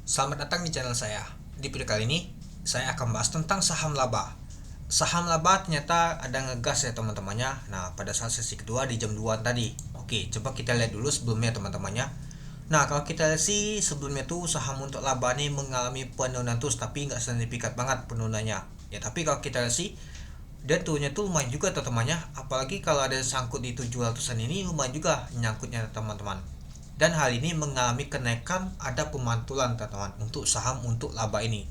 Selamat datang di channel saya. Di video kali ini, saya akan bahas tentang saham laba. Saham laba ternyata ada ngegas ya teman-temannya. Nah, pada saat sesi kedua di jam 2 tadi. Oke, coba kita lihat dulu sebelumnya teman-temannya. Nah, kalau kita lihat sih sebelumnya tuh saham untuk laba ini mengalami penurunan terus, tapi nggak signifikan banget penurunannya. Ya, tapi kalau kita lihat sih dia turunnya tuh lumayan juga teman-temannya. Apalagi kalau ada sangkut di 700-an ini lumayan juga nyangkutnya teman-teman. Dan hal ini mengalami kenaikan, ada pemantulan teman-teman untuk saham untuk laba ini.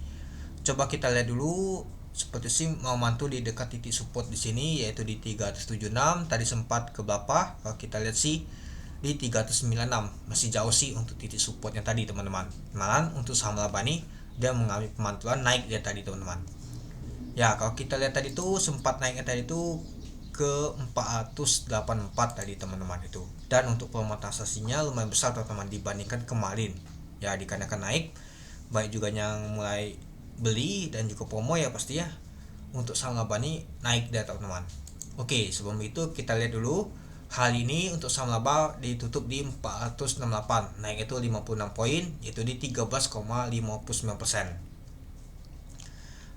Coba kita lihat dulu, seperti sih mau mantul di dekat titik support di sini yaitu di 376. Tadi sempat ke berapa? Kalau kita lihat sih di 396, masih jauh sih untuk titik supportnya tadi teman-teman. Malah untuk saham laba ini dia mengalami pemantulan naik dia tadi teman-teman. Ya, kalau kita lihat tadi tuh sempat naiknya tadi tuh ke 484 tadi teman-teman itu. Dan untuk peluang transaksinya lumayan besar teman-teman dibandingkan kemarin. Ya, dikarenakan naik, baik juga yang mulai beli dan juga promo ya pasti ya. Untuk saham laba ini naik deh teman-teman. Oke, sebelum itu kita lihat dulu. Hal ini untuk saham laba ditutup di 468, naik itu 56 poin, yaitu di 13,59%.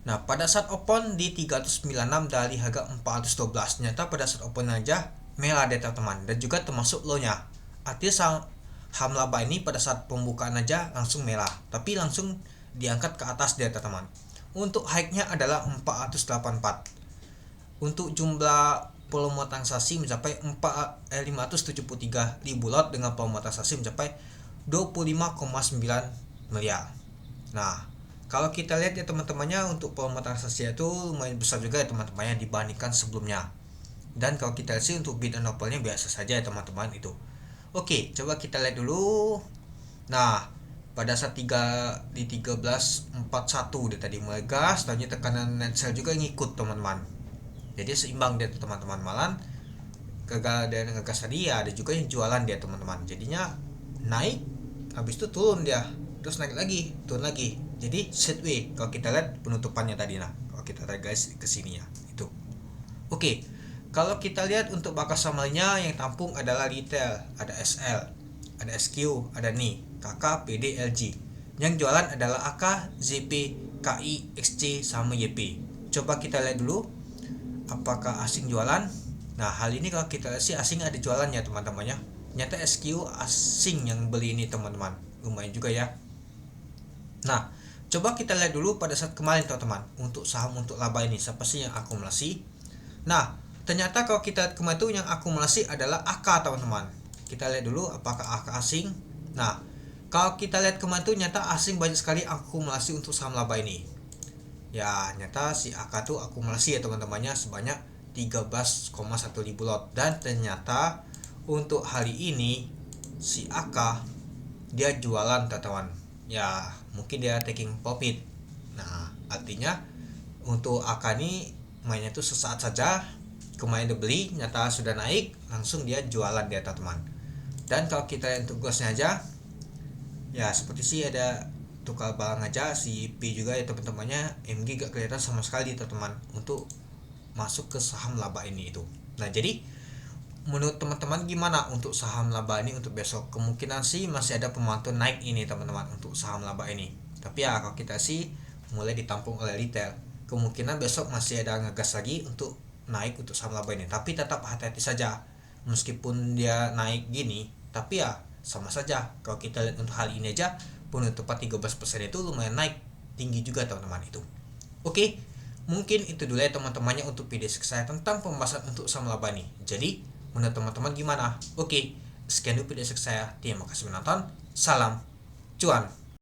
Nah, pada saat open di 396 dari harga 412, ternyata pada saat open aja merah deh teman-teman, dan juga termasuk low-nya. Artinya saham laba ini pada saat pembukaan aja langsung merah, tapi langsung diangkat ke atas deh teman-teman. Untuk high-nya adalah 484. Untuk jumlah volume transaksi mencapai 573 ribu lot dengan volume transaksi mencapai 25,9 miliar. Nah, kalau kita lihat ya teman-temannya untuk volume transaksi itu lumayan besar juga ya teman-temannya dibandingkan sebelumnya. Dan kalau kita lihat sih untuk bid and offer-nya biasa saja ya teman-teman itu. Oke, coba kita lihat dulu. Nah, pada saat di 1341 dia tadi mulai gas, tadinya tekanan net sell juga ngikut teman-teman. Jadi seimbang dia teman-teman, malan gagal dan ngegas tadi ya ada juga yang jualan dia teman-teman. Jadinya naik, habis itu turun dia, terus naik lagi, turun lagi. Jadi sideways kalau kita lihat penutupannya tadi. Nah, kalau kita lihat guys ke sini ya itu. Oke, kalau kita lihat untuk bakas samarnya yang tampung adalah retail, ada SL, ada SQ, ada NI, KK, PD, LG. Yang jualan adalah AK, ZP, KI, XC, sama YP. Coba kita lihat dulu apakah asing jualan. Nah, hal ini kalau kita lihat sih asing ada jualannya teman-temannya. Nyata SQ asing yang beli ini teman-teman, lumayan juga ya. Nah, coba kita lihat dulu pada saat kemarin teman-teman untuk saham untuk laba ini siapa sih yang akumulasi. Nah, ternyata kalau kita lihat kemarin itu yang akumulasi adalah AK teman-teman. Kita lihat dulu apakah AK asing. Nah, kalau kita lihat kemarin itu nyata asing banyak sekali akumulasi untuk saham laba ini. Ya, nyata si AK tuh akumulasi ya teman-temannya sebanyak 13,1 ribu lot. Dan ternyata untuk hari ini si AK dia jualan teman-teman. Ya, mungkin dia taking profit. Nah, artinya untuk AK ini mainnya tuh sesaat saja. Kemarin dia beli, nyata sudah naik, langsung dia jualan dia teman-teman. Dan kalau kita lihat untuk gosnya aja, ya seperti sih ada tukar barang aja si P juga ya teman-temannya. MG gak kelihatan sama sekali teman-teman untuk masuk ke saham laba ini itu. Nah, jadi menurut teman-teman gimana untuk saham laba ini untuk besok? Kemungkinan sih masih ada pemantau naik ini teman-teman untuk saham laba ini. Tapi ya kalau kita sih mulai ditampung oleh retail, kemungkinan besok masih ada ngegas lagi untuk naik untuk saham laba ini. Tapi tetap hati-hati saja. Meskipun dia naik gini, tapi ya sama saja. Kalau kita lihat untuk hal ini aja, penutupan 13% itu lumayan naik tinggi juga teman-teman itu. Oke, mungkin itu dulu ya teman-temannya untuk video saya tentang pembahasan untuk saham laba ini. Jadi menurut teman-teman gimana? Oke, sekian dulu video saya. Terima kasih menonton. Salam cuan.